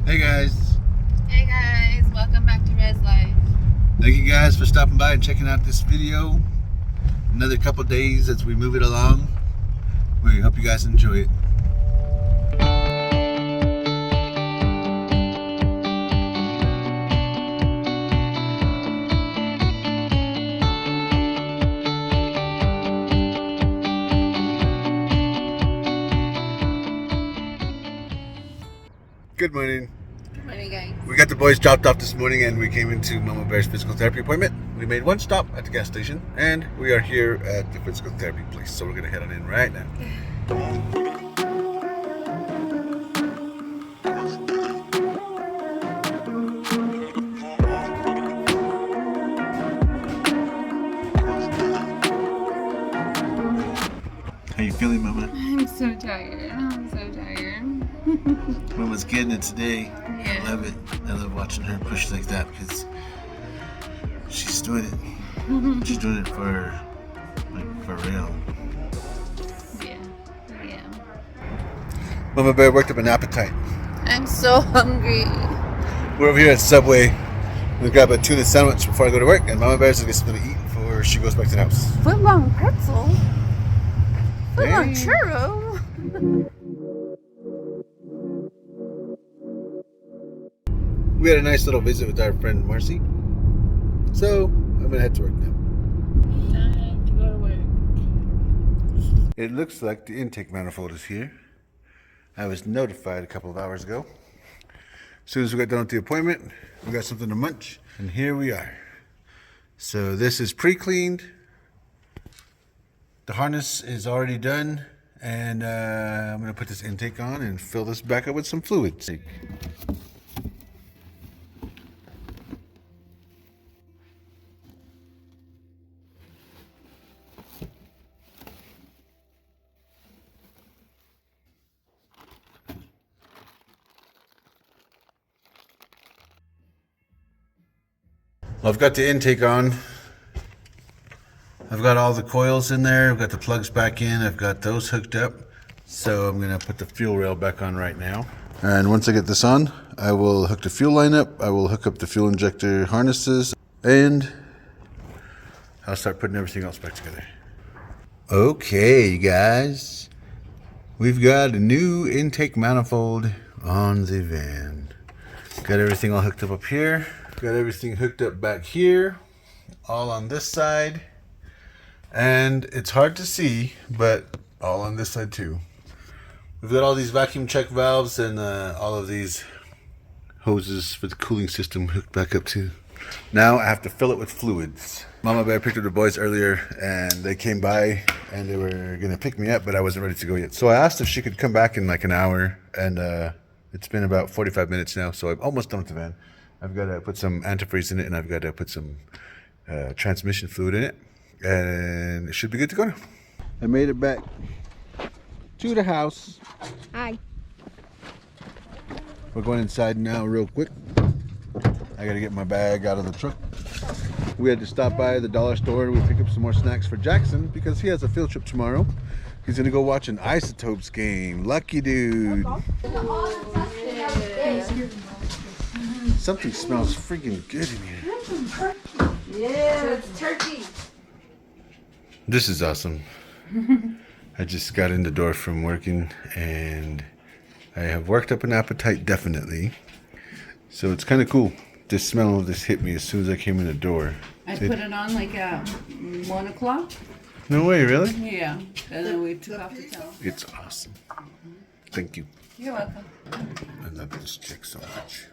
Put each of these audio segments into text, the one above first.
Hey guys. Hey guys, welcome back to Res Life. Thank you guys for stopping by and checking out this video. Another couple days as we move it along. We hope you guys enjoy it. Good morning. Good morning, guys. We got the boys dropped off this morning and we came into Mama Bear's physical therapy appointment. We made one stop at the gas station and we are here at the physical therapy place. So we're going to head on in right now. How you feeling, Mama? I'm so tired. Mama's getting it today. Yeah. I love it. I love watching her push like that because she's doing it. She's doing it for real. Yeah. Mama Bear worked up an appetite. I'm so hungry. We're over here at Subway. I'm gonna grab a tuna sandwich before I go to work, and Mama Bear's gonna get something to eat before she goes back to the house. Footlong pretzel. Footlong Hey. churro. We had a nice little visit with our friend Marcy. So I'm gonna head to work now. Time to go to work. It looks like the intake manifold is here. I was notified a couple of hours ago. As soon as we got done with the appointment, we got something to munch, and here we are. So this is pre-cleaned. The harness is already done, and I'm gonna put this intake on and fill this back up with some fluids. Well, I've got the intake on. I've got all the coils in there. I've got the plugs back in. I've got those hooked up. So I'm going to put the fuel rail back on right now. And once I get this on, I will hook the fuel line up. I will hook up the fuel injector harnesses. And I'll start putting everything else back together. Okay, guys. We've got a new intake manifold on the van. Got everything all hooked up here. Got everything hooked up back here. All on this side. And it's hard to see, but all on this side too. We've got all these vacuum check valves and all of these hoses for the cooling system hooked back up too. Now I have to fill it with fluids. Mama Bear picked up the boys earlier and they came by and they were going to pick me up, but I wasn't ready to go yet. So I asked if she could come back in like an hour, and it's been about 45 minutes now, so I'm almost done with the van. I've got to put some antifreeze in it, and I've got to put some transmission fluid in it, and it should be good to go now. I made it back to the house. Hi. We're going inside now real quick. I got to get my bag out of the truck. We had to stop by the dollar store. We pick up some more snacks for Jackson because he has a field trip tomorrow. He's going to go watch an Isotopes game. Lucky dude. Something smells freaking good in here. Yeah, so it's turkey. This is awesome. I just got in the door from working and I have worked up an appetite definitely. So it's kind of cool. This smell of this hit me as soon as I came in the door. I put it on like at 1 o'clock. No way, really? Yeah. And then we took off the towel. It's awesome. Thank you. You're welcome. I love this chick so much.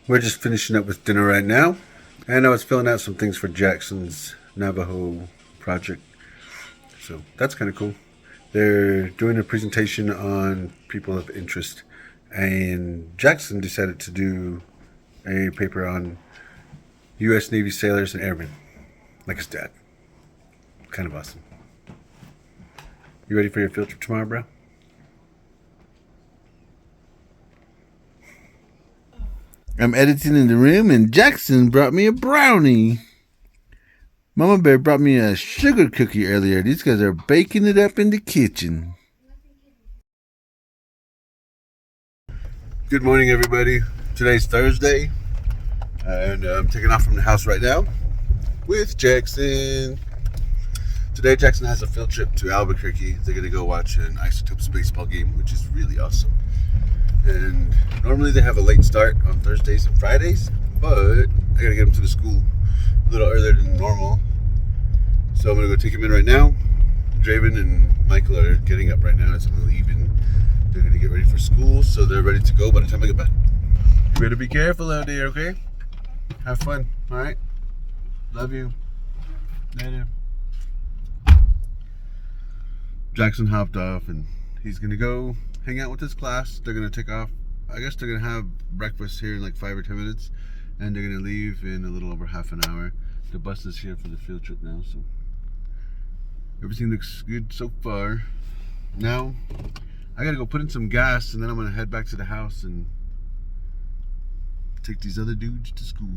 We're just finishing up with dinner right now. And I was filling out some things for Jackson's Navajo project. So that's kind of cool. They're doing a presentation on people of interest. And Jackson decided to do a paper on U.S. Navy sailors and airmen, like his dad. Kind of awesome. You ready for your field trip tomorrow, bro? I'm editing in the room, and Jackson brought me a brownie. Mama Bear brought me a sugar cookie earlier. These guys are baking it up in the kitchen. Good morning, everybody. Today's Thursday, and I'm taking off from the house right now with Jackson. Today, Jackson has a field trip to Albuquerque. They're going to go watch an Isotopes baseball game, which is really awesome. And normally they have a late start on Thursdays and Fridays, but I got to get them to the school a little earlier than normal. So I'm going to go take him in right now. Draven and Michael are getting up right now as I'm leaving. They're going to get ready for school, so they're ready to go by the time I get back. You better be careful out there, okay? Have fun, all right? Love you. Later. Jackson hopped off, and he's going to go hang out with his class. They're going to take off. I guess they're going to have breakfast here in like 5 or 10 minutes, and they're going to leave in a little over half an hour. The bus is here for the field trip now, so everything looks good so far. Now, I gotta go put in some gas, and then I'm gonna head back to the house and take these other dudes to school.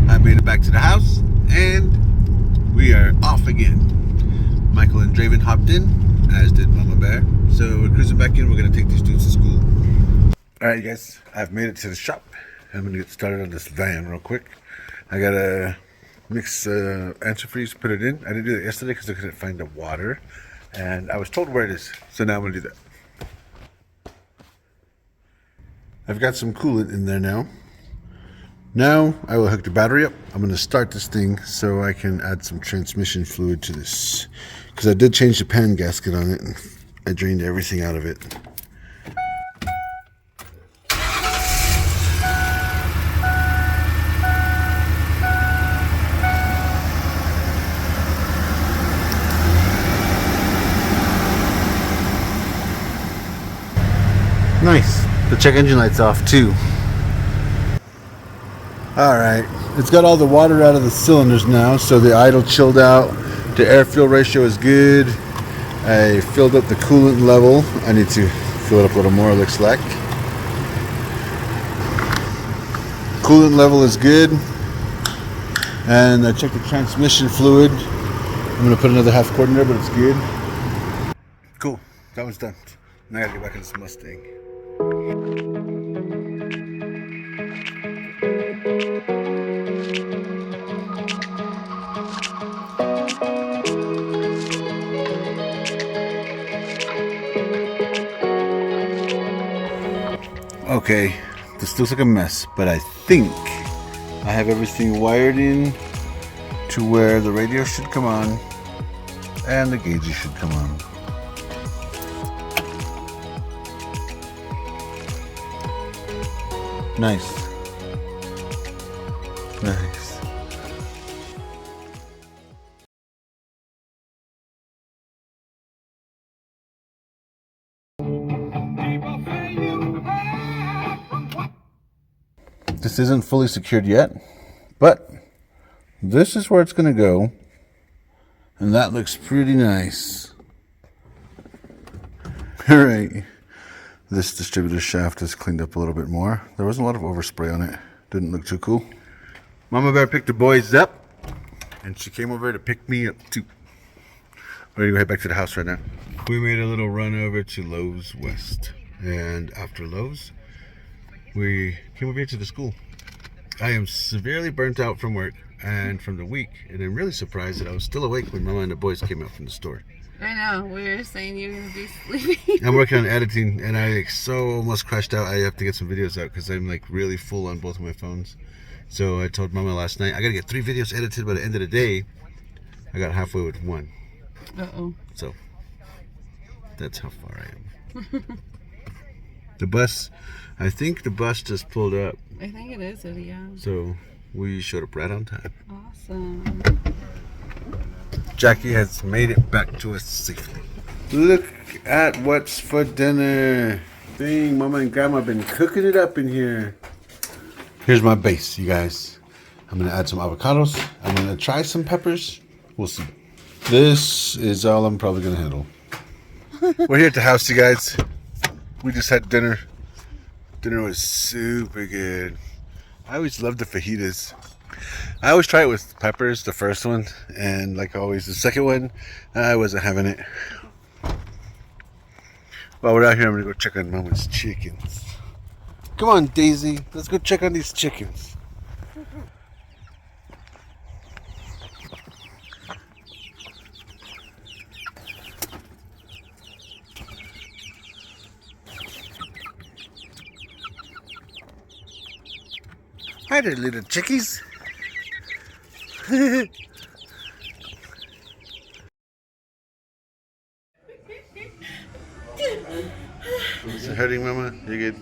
I made it back to the house, and we are off again. Michael and Draven hopped in, as did Mama Bear. So we're cruising back in. We're going to take these dudes to school. All right, you guys. I've made it to the shop. I'm going to get started on this van real quick. I got to mix antifreeze, put it in. I didn't do that yesterday because I couldn't find the water. And I was told where it is. So now I'm going to do that. I've got some coolant in there now. Now I will hook the battery up. I'm going to start this thing so I can add some transmission fluid to this. Because I did change the pan gasket on it and I drained everything out of it. Nice. The check engine light's off too. Alright, it's got all the water out of the cylinders now, so the idle chilled out. The air-fuel ratio is good. I filled up the coolant level. I need to fill it up a little more, it looks like. Coolant level is good. And I checked the transmission fluid. I'm going to put another half quart in there, but it's good. Cool, that one's done. Now I gotta get back in this Mustang. Okay, this looks like a mess, but I think I have everything wired in to where the radio should come on and the gauges should come on. Nice. Nice. This isn't fully secured yet, but this is where it's going to go, and that looks pretty nice. All right, this distributor shaft is cleaned up a little bit more. There wasn't a lot of overspray on it. Didn't look too cool. Mama Bear picked the boys up, and she came over to pick me up too. We're going to head back to the house right now. We made a little run over to Lowe's West, and after Lowe's, we came over here to the school. I am severely burnt out from work and from the week, and I'm really surprised that I was still awake when Mama and the boys came out from the store. I know, we were saying you were going to be sleeping. I'm working on editing, and I so almost crashed out. I have to get some videos out because I'm like really full on both of my phones. So I told Mama last night, I got to get 3 videos edited by the end of the day. I got halfway with 1. Uh-oh. So that's how far I am. The bus, I think the bus just pulled up. I think it is, yeah. So we showed up right on time. Awesome. Jackie has made it back to us safely. Look at what's for dinner. Dang, Mama and Grandma have been cooking it up in here. Here's my base, you guys. I'm going to add some avocados. I'm going to try some peppers. We'll see. This is all I'm probably going to handle. We're here at the house, you guys. We just had dinner. Dinner was super good. I always loved the fajitas. I always try it with peppers, the first one, and like always, the second one, I wasn't having it. While we're out here, I'm gonna go check on Mama's chickens. Come on, Daisy, let's go check on these chickens. Hi there, little chickies. Is it hurting, Mama? You good?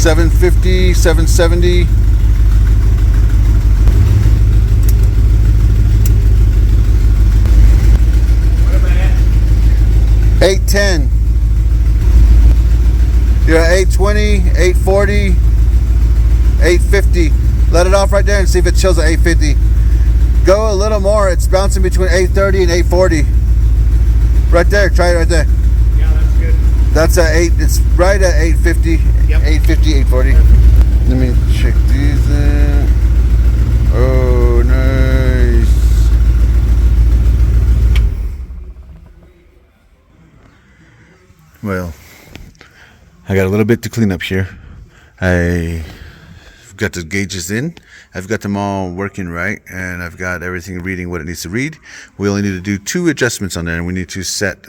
$750, $770. What am I at? 810. You're at 820, 840, 850. Let it off right there and see if it chills at 850. Go a little more. It's bouncing between 830 and 840. Right there. Try it right there. Yeah, that's good. That's at 8. It's right at 850. Yep. 850, 840. Let me check these in. Oh, nice. Well, I got a little bit to clean up here. I've got the gauges in. I've got them all working right, and I've got everything reading what it needs to read. We only need to do 2 adjustments on there, and we need to set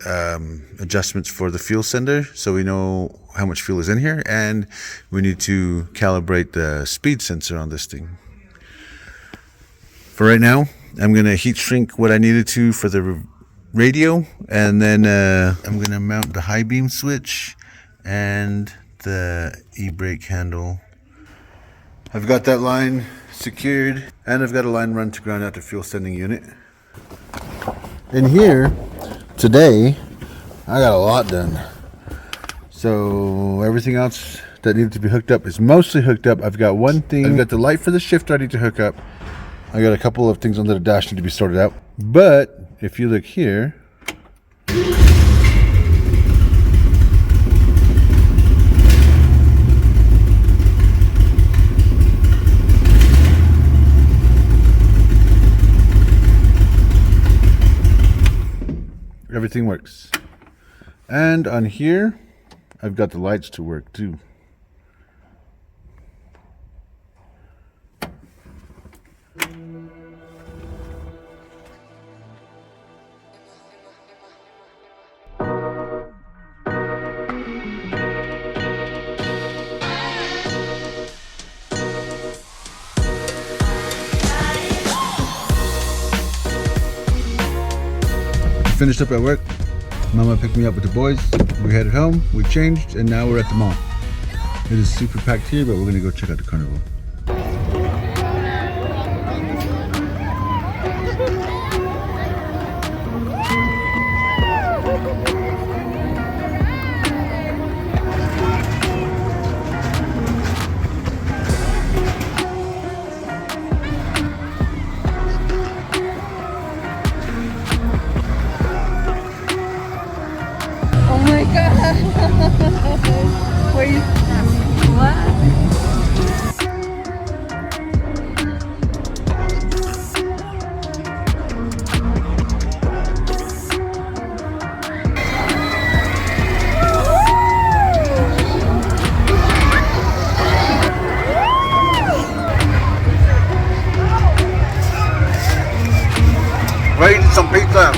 adjustments for the fuel sender so we know how much fuel is in here, and we need to calibrate the speed sensor on this thing. For right now, I'm going to heat shrink what I needed to for the radio, and then I'm going to mount the high beam switch and the e-brake handle. I've got that line secured, and I've got a line run to ground out the fuel sending unit. In here today, I got a lot done. So everything else that needed to be hooked up is mostly hooked up. I've got one thing. I've got the light for the shifter I need to hook up. I got a couple of things under the dash need to be sorted out. But if you look here, everything works. And on here, I've got the lights to work too. Finished up at work. Mama picked me up with the boys. We headed home, we changed, and now we're at the mall. It is super packed here, but we're gonna go check out the carnival. my god. Were you what? We're eating some pizza.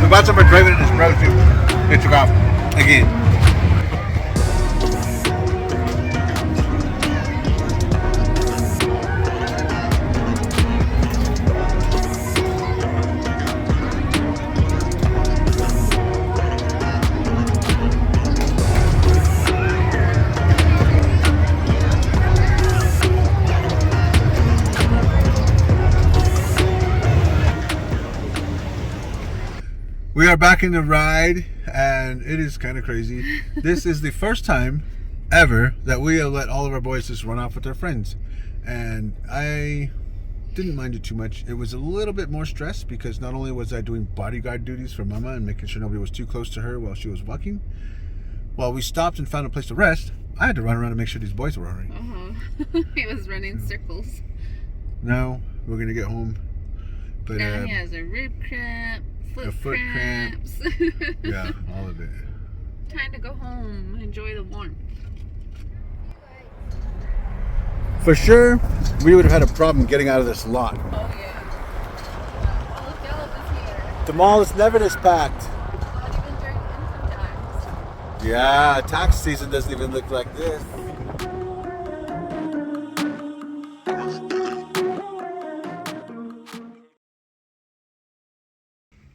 We bought some for Draven and his bro too. It took off again. We are back in the ride, and it is kind of crazy. This is the first time ever that we have let all of our boys just run off with their friends. And I didn't mind it too much. It was a little bit more stress because not only was I doing bodyguard duties for Mama and making sure nobody was too close to her while she was walking, while we stopped and found a place to rest, I had to run around and make sure these boys were all right. He was running circles. Now we're going to get home. But, Now he has a rib cramp, a foot cramp. cramps. Yeah, all of it. Time to go home. Enjoy the warmth. For sure, we would have had a problem getting out of this lot. Oh yeah. All of Gallup is here. The mall is never this packed. Not even during winter times. Yeah, tax season doesn't even look like this.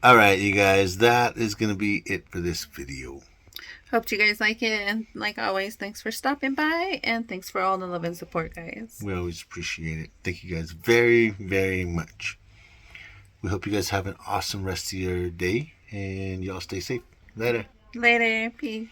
All right, you guys, that is going to be it for this video. Hope you guys like it. And like always, thanks for stopping by. And thanks for all the love and support, guys. We always appreciate it. Thank you guys very, very much. We hope you guys have an awesome rest of your day. And y'all stay safe. Later. Later. Peace.